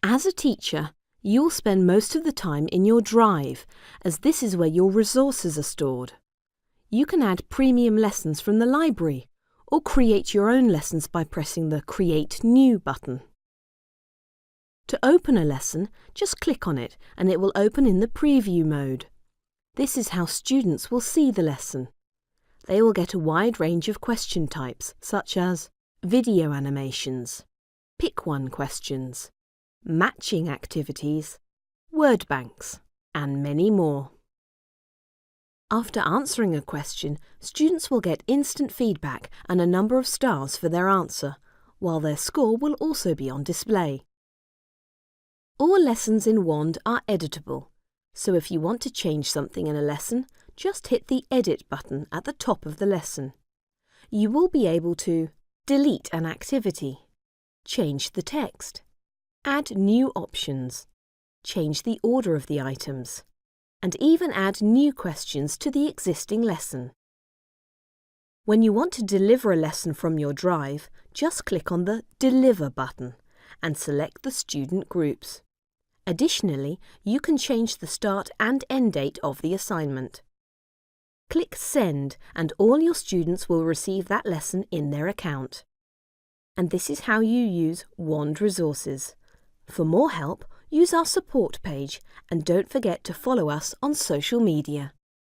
As a teacher, you'll spend most of the time in your Drive, as this is where your resources are stored. You can add premium lessons from the library, or create your own lessons by pressing the Create New button. To open a lesson, just click on it and it will open in the preview mode. This is how students will see the lesson. They will get a wide range of question types, such as video animations, pick one questions, matching activities, word banks, and many more. After answering a question, students will get instant feedback and a number of stars for their answer, while their score will also be on display. All lessons in Wand are editable, so if you want to change something in a lesson, just hit the Edit button at the top of the lesson. You will be able to delete an activity, change the text, add new options, change the order of the items, and even add new questions to the existing lesson. When you want to deliver a lesson from your Drive, just click on the Deliver button and select the student groups. Additionally, you can change the start and end date of the assignment. Click Send and all your students will receive that lesson in their account. And this is how you use Wand resources. For more help, use our support page and don't forget to follow us on social media.